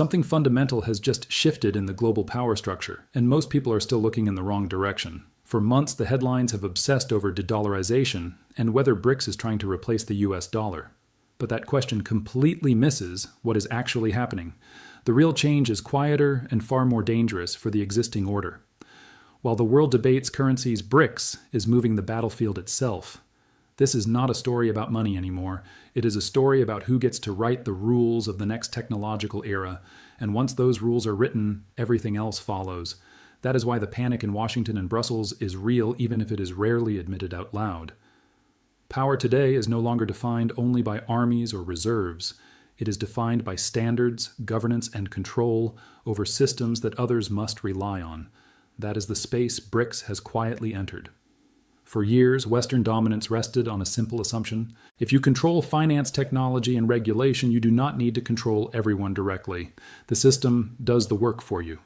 Something fundamental has just shifted in the global power structure, and most people are still looking in the wrong direction. For months, the headlines have obsessed over de-dollarization and whether BRICS is trying to replace the US dollar. But that question completely misses what is actually happening. The real change is quieter and far more dangerous for the existing order. While the world debates currencies, BRICS is moving the battlefield itself. This is not a story about money anymore. It is a story about who gets to write the rules of the next technological era, and once those rules are written, everything else follows. That is why the panic in Washington and Brussels is real, even if it is rarely admitted out loud. Power today is no longer defined only by armies or reserves. It is defined by standards, governance, and control over systems that others must rely on. That is the space BRICS has quietly entered. For years, Western dominance rested on a simple assumption. If you control finance, technology, and regulation, you do not need to control everyone directly. The system does the work for you.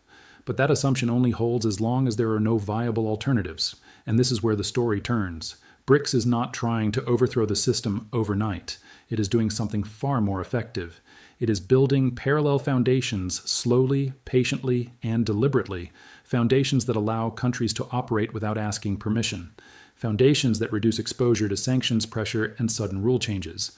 But that assumption only holds as long as there are no viable alternatives. And this is where the story turns. BRICS is not trying to overthrow the system overnight. It is doing something far more effective. It is building parallel foundations slowly, patiently, and deliberately. Foundations that allow countries to operate without asking permission. Foundations that reduce exposure to sanctions pressure and sudden rule changes.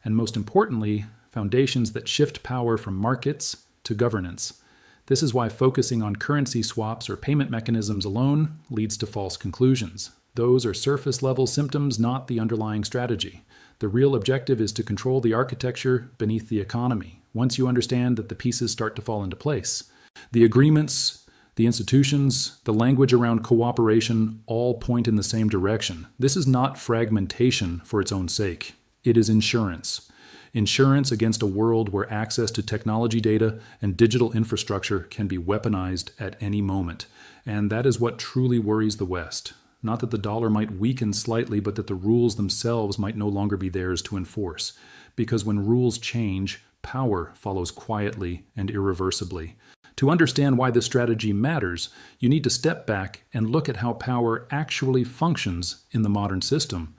And most importantly, foundations that shift power from markets to governance. This is why focusing on currency swaps or payment mechanisms alone leads to false conclusions. Those are surface-level symptoms, not the underlying strategy. The real objective is to control the architecture beneath the economy, once you understand that the pieces start to fall into place. The agreements, the institutions, the language around cooperation all point in the same direction. This is not fragmentation for its own sake. It is insurance. Insurance against a world where access to technology data and digital infrastructure can be weaponized at any moment. And that is what truly worries the West. Not that the dollar might weaken slightly, but that the rules themselves might no longer be theirs to enforce. Because when rules change, power follows quietly and irreversibly. To understand why this strategy matters, you need to step back and look at how power actually functions in the modern system.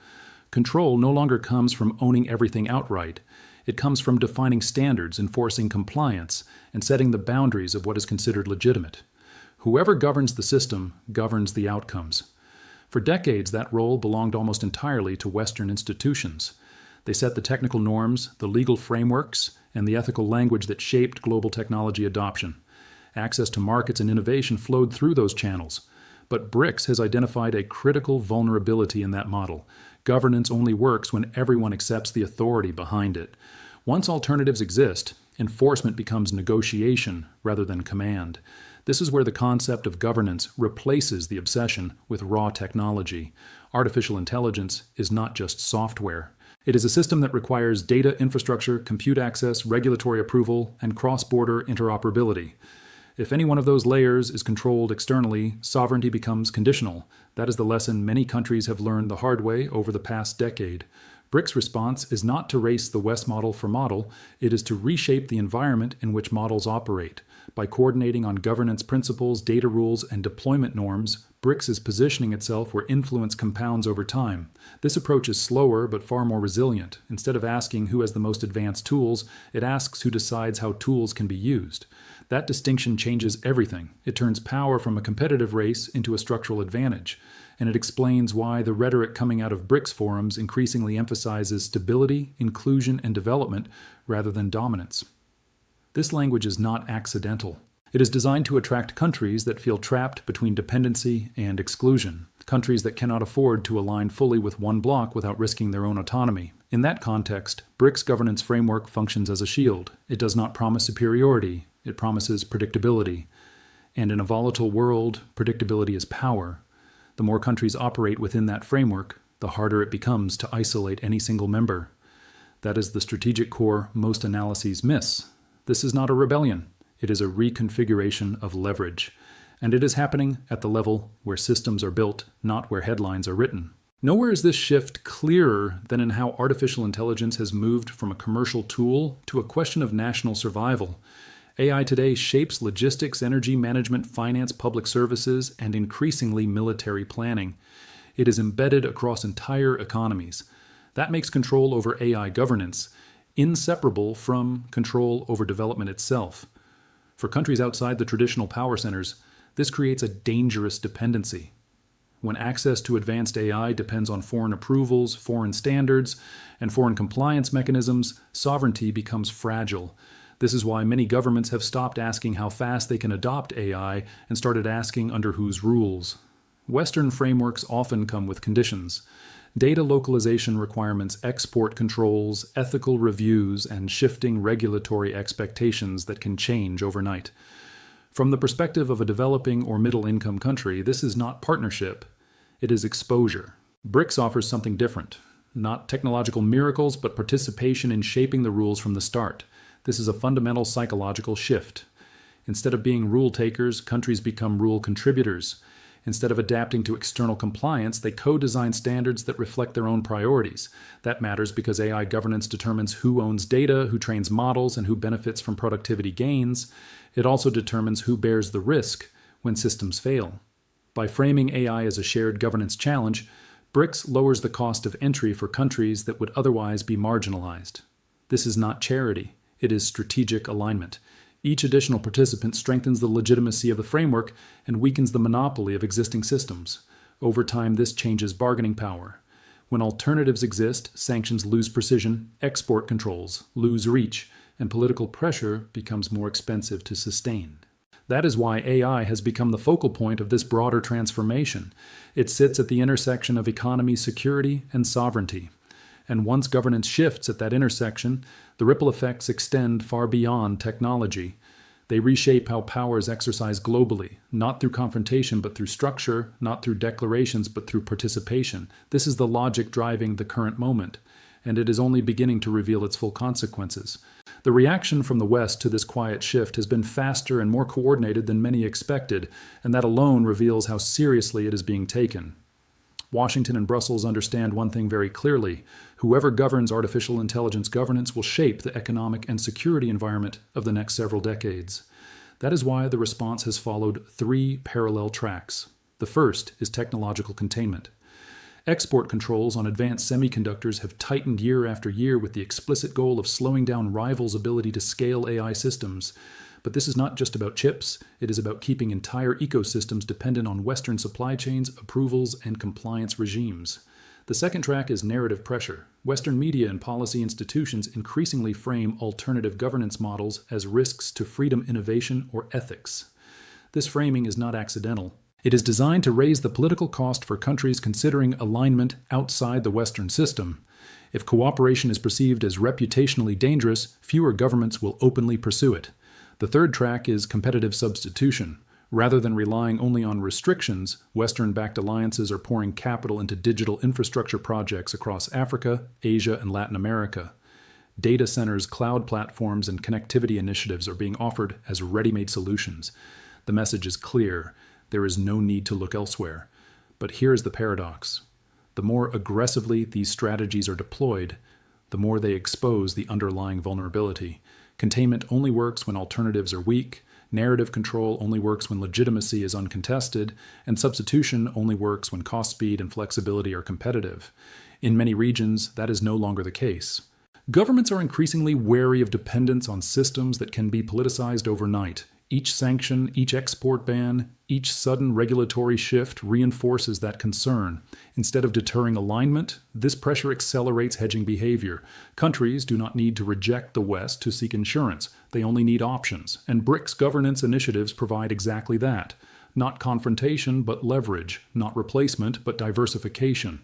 Control no longer comes from owning everything outright. It comes from defining standards, enforcing compliance, and setting the boundaries of what is considered legitimate. Whoever governs the system governs the outcomes. For decades, that role belonged almost entirely to Western institutions. They set the technical norms, the legal frameworks, and the ethical language that shaped global technology adoption. Access to markets and innovation flowed through those channels. But BRICS has identified a critical vulnerability in that model. Governance only works when everyone accepts the authority behind it. Once alternatives exist, enforcement becomes negotiation rather than command. This is where the concept of governance replaces the obsession with raw technology. Artificial intelligence is not just software. It is a system that requires data infrastructure, compute access, regulatory approval, and cross-border interoperability. If any one of those layers is controlled externally, sovereignty becomes conditional. That is the lesson many countries have learned the hard way over the past decade. BRICS' response is not to race the West model for model, it is to reshape the environment in which models operate. By coordinating on governance principles, data rules, and deployment norms, BRICS is positioning itself where influence compounds over time. This approach is slower but far more resilient. Instead of asking who has the most advanced tools, it asks who decides how tools can be used. That distinction changes everything. It turns power from a competitive race into a structural advantage. And it explains why the rhetoric coming out of BRICS forums increasingly emphasizes stability, inclusion, and development rather than dominance. This language is not accidental. It is designed to attract countries that feel trapped between dependency and exclusion, countries that cannot afford to align fully with one bloc without risking their own autonomy. In that context, BRICS governance framework functions as a shield. It does not promise superiority, it promises predictability. And in a volatile world, predictability is power. The more countries operate within that framework, the harder it becomes to isolate any single member. That is the strategic core most analyses miss. This is not a rebellion. It is a reconfiguration of leverage. And it is happening at the level where systems are built, not where headlines are written. Nowhere is this shift clearer than in how artificial intelligence has moved from a commercial tool to a question of national survival. AI today shapes logistics, energy management, finance, public services, and increasingly military planning. It is embedded across entire economies. That makes control over AI governance inseparable from control over development itself. For countries outside the traditional power centers, this creates a dangerous dependency. When access to advanced AI depends on foreign approvals, foreign standards, and foreign compliance mechanisms, sovereignty becomes fragile. This is why many governments have stopped asking how fast they can adopt AI and started asking under whose rules. Western frameworks often come with conditions. Data localization requirements, export controls, ethical reviews, and shifting regulatory expectations that can change overnight. From the perspective of a developing or middle-income country, this is not partnership, it is exposure. BRICS offers something different. Not technological miracles, but participation in shaping the rules from the start. This is a fundamental psychological shift. Instead of being rule takers, countries become rule contributors. Instead of adapting to external compliance, they co-design standards that reflect their own priorities. That matters because AI governance determines who owns data, who trains models, and who benefits from productivity gains. It also determines who bears the risk when systems fail. By framing AI as a shared governance challenge, BRICS lowers the cost of entry for countries that would otherwise be marginalized. This is not charity, it is strategic alignment. Each additional participant strengthens the legitimacy of the framework and weakens the monopoly of existing systems. Over time, this changes bargaining power. When alternatives exist, sanctions lose precision, export controls lose reach, and political pressure becomes more expensive to sustain. That is why AI has become the focal point of this broader transformation. It sits at the intersection of economy, security, and sovereignty. And once governance shifts at that intersection, the ripple effects extend far beyond technology. They reshape how power is exercised globally, not through confrontation but through structure, not through declarations but through participation. This is the logic driving the current moment, and it is only beginning to reveal its full consequences. The reaction from the West to this quiet shift has been faster and more coordinated than many expected, and that alone reveals how seriously it is being taken. Washington and Brussels understand one thing very clearly. Whoever governs artificial intelligence governance will shape the economic and security environment of the next several decades. That is why the response has followed three parallel tracks. The first is technological containment. Export controls on advanced semiconductors have tightened year after year with the explicit goal of slowing down rivals' ability to scale AI systems. But this is not just about chips, it is about keeping entire ecosystems dependent on Western supply chains, approvals, and compliance regimes. The second track is narrative pressure. Western media and policy institutions increasingly frame alternative governance models as risks to freedom, innovation, or ethics. This framing is not accidental. It is designed to raise the political cost for countries considering alignment outside the Western system. If cooperation is perceived as reputationally dangerous, fewer governments will openly pursue it. The third track is competitive substitution. Rather than relying only on restrictions, Western-backed alliances are pouring capital into digital infrastructure projects across Africa, Asia, and Latin America. Data centers, cloud platforms, and connectivity initiatives are being offered as ready-made solutions. The message is clear. There is no need to look elsewhere. But here is the paradox. The more aggressively these strategies are deployed, the more they expose the underlying vulnerability. Containment only works when alternatives are weak, narrative control only works when legitimacy is uncontested, and substitution only works when cost, speed, and flexibility are competitive. In many regions, that is no longer the case. Governments are increasingly wary of dependence on systems that can be politicized overnight. Each sanction, each export ban, each sudden regulatory shift reinforces that concern. Instead of deterring alignment, this pressure accelerates hedging behavior. Countries do not need to reject the West to seek insurance. They only need options. And BRICS governance initiatives provide exactly that. Not confrontation, but leverage. Not replacement, but diversification.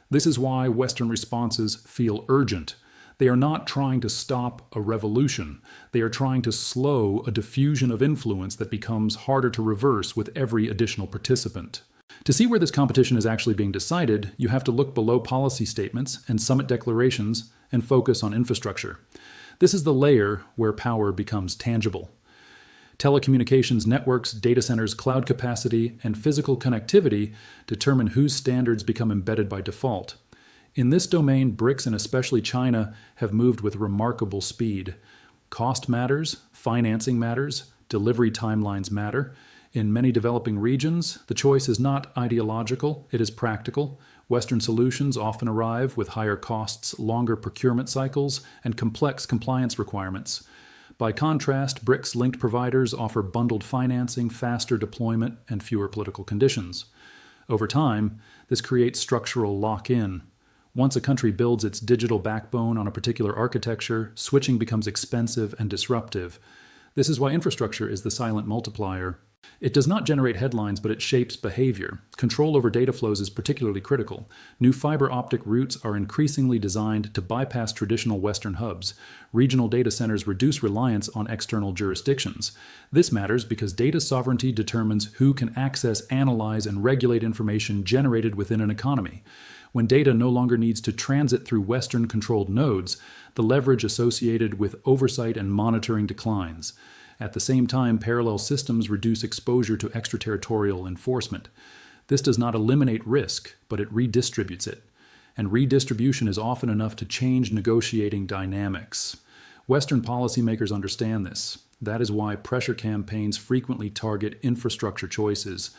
This is why Western responses feel urgent. They are not trying to stop a revolution. They are trying to slow a diffusion of influence that becomes harder to reverse with every additional participant. To see where this competition is actually being decided, you have to look below policy statements and summit declarations and focus on infrastructure. This is the layer where power becomes tangible. Telecommunications networks, data centers, cloud capacity, and physical connectivity determine whose standards become embedded by default. In this domain, BRICS and especially China have moved with remarkable speed. Cost matters, financing matters, delivery timelines matter. In many developing regions, the choice is not ideological, it is practical. Western solutions often arrive with higher costs, longer procurement cycles, and complex compliance requirements. By contrast, BRICS-linked providers offer bundled financing, faster deployment, and fewer political conditions. Over time, this creates structural lock-in. Once a country builds its digital backbone on a particular architecture, switching becomes expensive and disruptive. This is why infrastructure is the silent multiplier. It does not generate headlines, but it shapes behavior. Control over data flows is particularly critical. New fiber optic routes are increasingly designed to bypass traditional Western hubs. Regional data centers reduce reliance on external jurisdictions. This matters because data sovereignty determines who can access, analyze, and regulate information generated within an economy. When data no longer needs to transit through Western-controlled nodes, the leverage associated with oversight and monitoring declines. At the same time, parallel systems reduce exposure to extraterritorial enforcement. This does not eliminate risk, but it redistributes it. And redistribution is often enough to change negotiating dynamics. Western policymakers understand this. That is why pressure campaigns frequently target infrastructure choices.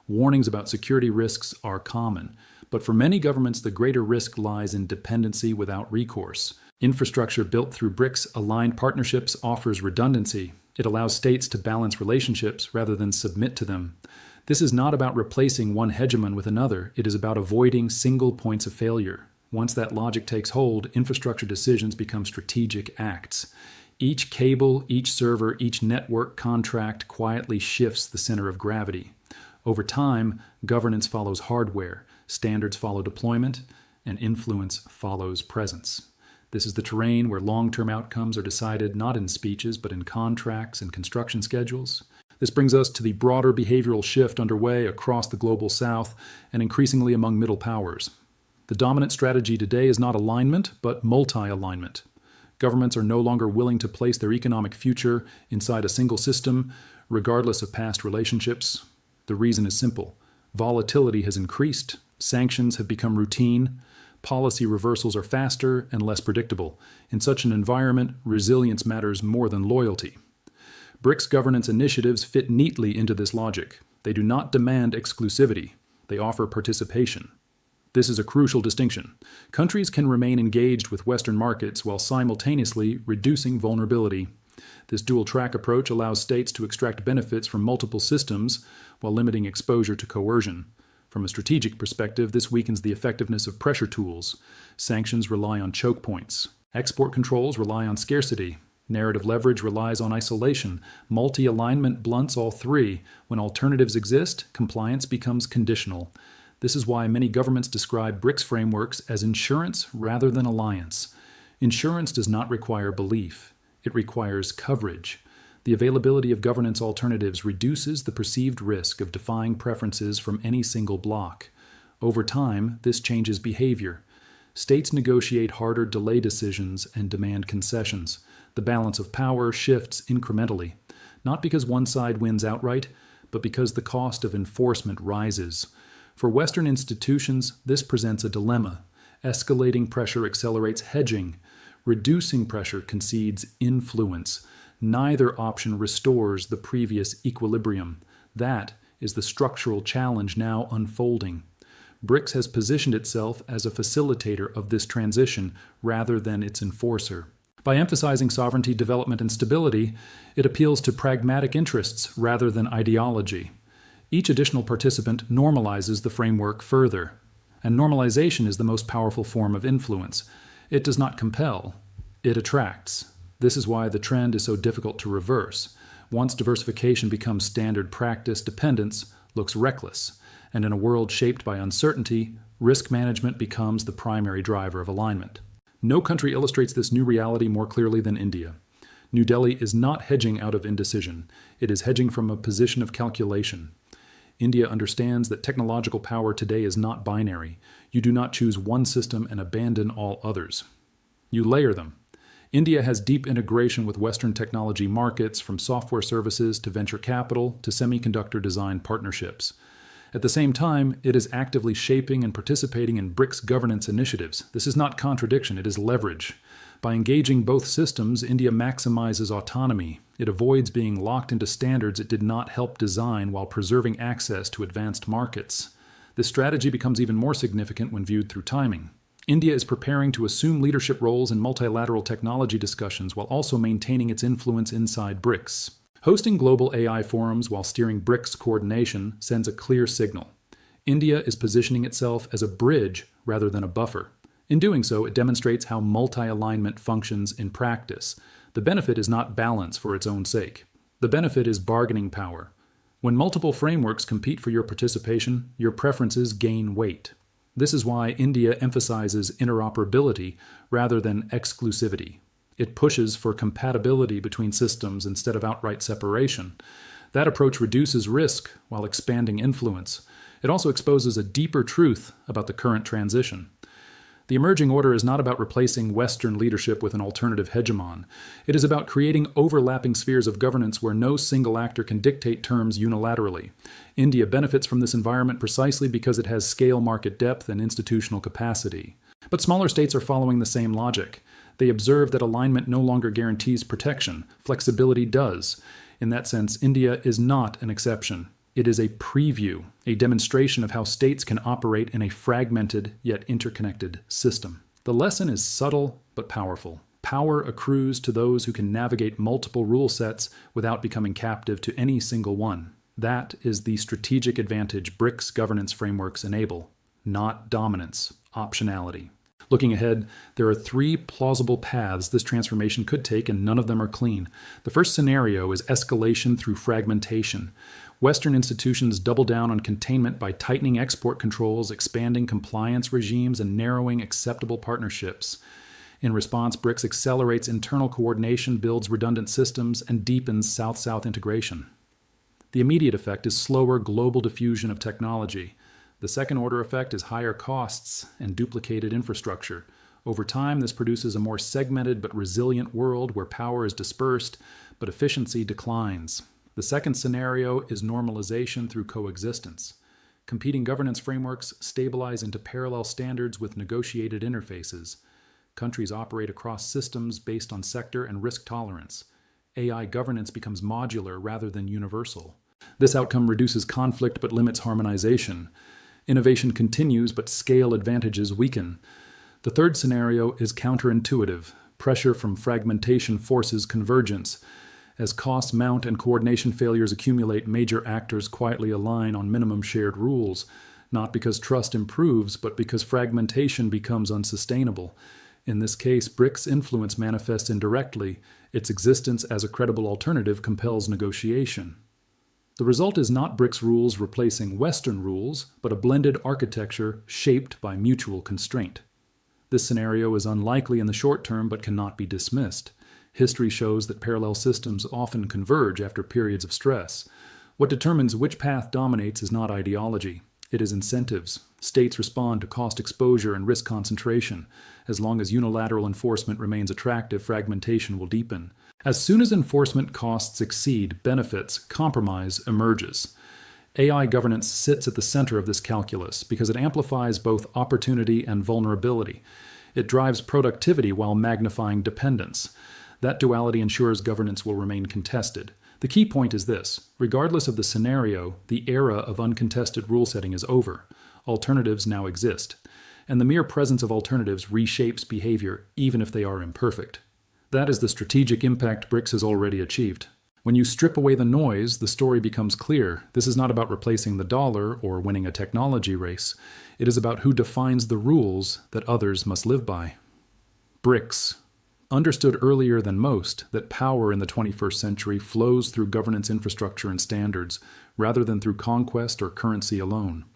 Warnings about security risks are common. But for many governments, the greater risk lies in dependency without recourse. Infrastructure built through BRICS-aligned partnerships offers redundancy. It allows states to balance relationships rather than submit to them. This is not about replacing one hegemon with another. It is about avoiding single points of failure. Once that logic takes hold, infrastructure decisions become strategic acts. Each cable, each server, each network contract quietly shifts the center of gravity. Over time, governance follows hardware, standards follow deployment, and influence follows presence. This is the terrain where long-term outcomes are decided not in speeches, but in contracts and construction schedules. This brings us to the broader behavioral shift underway across the global south and increasingly among middle powers. The dominant strategy today is not alignment, but multi-alignment. Governments are no longer willing to place their economic future inside a single system, regardless of past relationships. The reason is simple. Volatility has increased, sanctions have become routine, policy reversals are faster and less predictable. In such an environment, resilience matters more than loyalty. BRICS governance initiatives fit neatly into this logic. They do not demand exclusivity. They offer participation. This is a crucial distinction. Countries can remain engaged with Western markets while simultaneously reducing vulnerability. This dual-track approach allows states to extract benefits from multiple systems while limiting exposure to coercion. From a strategic perspective, this weakens the effectiveness of pressure tools. Sanctions rely on choke points. Export controls rely on scarcity. Narrative leverage relies on isolation. Multi-alignment blunts all three. When alternatives exist, compliance becomes conditional. This is why many governments describe BRICS frameworks as insurance rather than alliance. Insurance does not require belief. It requires coverage. The availability of governance alternatives reduces the perceived risk of defying preferences from any single bloc. Over time, this changes behavior. States negotiate harder delay decisions and demand concessions. The balance of power shifts incrementally, not because one side wins outright, but because the cost of enforcement rises. For Western institutions, this presents a dilemma. Escalating pressure accelerates hedging. Reducing pressure concedes influence. Neither option restores the previous equilibrium. That is the structural challenge now unfolding. BRICS has positioned itself as a facilitator of this transition rather than its enforcer. By emphasizing sovereignty, development, and stability, it appeals to pragmatic interests rather than ideology. Each additional participant normalizes the framework further. And normalization is the most powerful form of influence. It does not compel, it attracts. This is why the trend is so difficult to reverse. Once diversification becomes standard practice, dependence looks reckless. And in a world shaped by uncertainty, risk management becomes the primary driver of alignment. No country illustrates this new reality more clearly than India. New Delhi is not hedging out of indecision. It is hedging from a position of calculation. India understands that technological power today is not binary. You do not choose one system and abandon all others. You layer them. India has deep integration with Western technology markets, from software services to venture capital to semiconductor design partnerships. At the same time, it is actively shaping and participating in BRICS governance initiatives. This is not contradiction, it is leverage. By engaging both systems, India maximizes autonomy. It avoids being locked into standards it did not help design while preserving access to advanced markets. This strategy becomes even more significant when viewed through timing. India is preparing to assume leadership roles in multilateral technology discussions while also maintaining its influence inside BRICS. Hosting global AI forums while steering BRICS coordination sends a clear signal. India is positioning itself as a bridge rather than a buffer. In doing so, it demonstrates how multi-alignment functions in practice. The benefit is not balance for its own sake. The benefit is bargaining power. When multiple frameworks compete for your participation, your preferences gain weight. This is why India emphasizes interoperability rather than exclusivity. It pushes for compatibility between systems instead of outright separation. That approach reduces risk while expanding influence. It also exposes a deeper truth about the current transition. The emerging order is not about replacing Western leadership with an alternative hegemon. It is about creating overlapping spheres of governance where no single actor can dictate terms unilaterally. India benefits from this environment precisely because it has scale, market depth, and institutional capacity. But smaller states are following the same logic. They observe that alignment no longer guarantees protection. Flexibility does. In that sense, India is not an exception. It is a preview, a demonstration of how states can operate in a fragmented yet interconnected system. The lesson is subtle but powerful. Power accrues to those who can navigate multiple rule sets without becoming captive to any single one. That is the strategic advantage BRICS governance frameworks enable, not dominance, optionality. Looking ahead, there are three plausible paths this transformation could take, and none of them are clean. The first scenario is escalation through fragmentation. Western institutions double down on containment by tightening export controls, expanding compliance regimes, and narrowing acceptable partnerships. In response, BRICS accelerates internal coordination, builds redundant systems, and deepens South-South integration. The immediate effect is slower global diffusion of technology. The second-order effect is higher costs and duplicated infrastructure. Over time, this produces a more segmented but resilient world where power is dispersed, but efficiency declines. The second scenario is normalization through coexistence. Competing governance frameworks stabilize into parallel standards with negotiated interfaces. Countries operate across systems based on sector and risk tolerance. AI governance becomes modular rather than universal. This outcome reduces conflict but limits harmonization. Innovation continues, but scale advantages weaken. The third scenario is counterintuitive. Pressure from fragmentation forces convergence. As costs mount and coordination failures accumulate, major actors quietly align on minimum shared rules, not because trust improves, but because fragmentation becomes unsustainable. In this case, BRICS' influence manifests indirectly. Its existence as a credible alternative compels negotiation. The result is not BRICS rules replacing Western rules, but a blended architecture shaped by mutual constraint. This scenario is unlikely in the short term, but cannot be dismissed. History shows that parallel systems often converge after periods of stress. What determines which path dominates is not ideology. It is incentives. States respond to cost exposure and risk concentration. As long as unilateral enforcement remains attractive, fragmentation will deepen. As soon as enforcement costs exceed benefits, compromise emerges. AI governance sits at the center of this calculus because it amplifies both opportunity and vulnerability. It drives productivity while magnifying dependence. That duality ensures governance will remain contested. The key point is this: regardless of the scenario, the era of uncontested rule setting is over. Alternatives now exist, and the mere presence of alternatives reshapes behavior, even if they are imperfect. That is the strategic impact BRICS has already achieved. When you strip away the noise, the story becomes clear. This is not about replacing the dollar or winning a technology race. It is about who defines the rules that others must live by. BRICS understood earlier than most that power in the 21st century flows through governance infrastructure and standards, rather than through conquest or currency alone.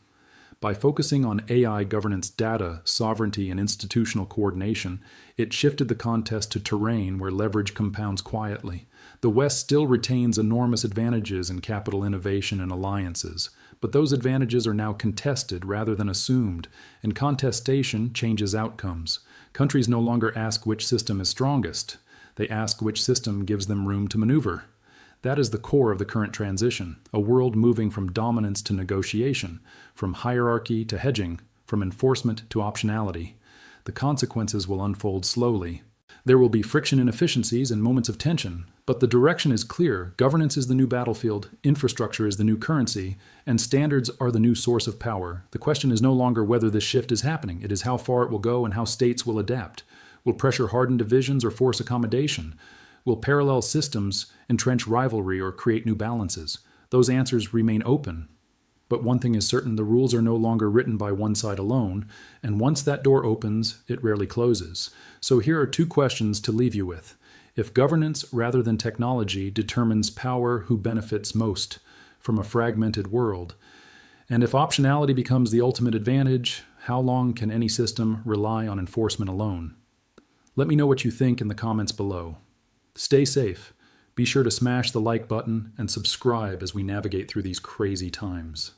By focusing on AI governance data, sovereignty, and institutional coordination, it shifted the contest to terrain where leverage compounds quietly. The West still retains enormous advantages in capital innovation and alliances, but those advantages are now contested rather than assumed, and contestation changes outcomes. Countries no longer ask which system is strongest. They ask which system gives them room to maneuver. That is the core of the current transition, a world moving from dominance to negotiation, from hierarchy to hedging, from enforcement to optionality. The consequences will unfold slowly. There will be friction, inefficiencies, and moments of tension, but the direction is clear. Governance is the new battlefield, infrastructure is the new currency, and standards are the new source of power. The question is no longer whether this shift is happening. It is how far it will go and how states will adapt. Will pressure harden divisions or force accommodation? Will parallel systems entrench rivalry or create new balances? Those answers remain open. But one thing is certain, the rules are no longer written by one side alone, and once that door opens, it rarely closes. So here are two questions to leave you with. If governance rather than technology determines power, who benefits most from a fragmented world? And if optionality becomes the ultimate advantage, how long can any system rely on enforcement alone? Let me know what you think in the comments below. Stay safe. Be sure to smash the like button and subscribe as we navigate through these crazy times.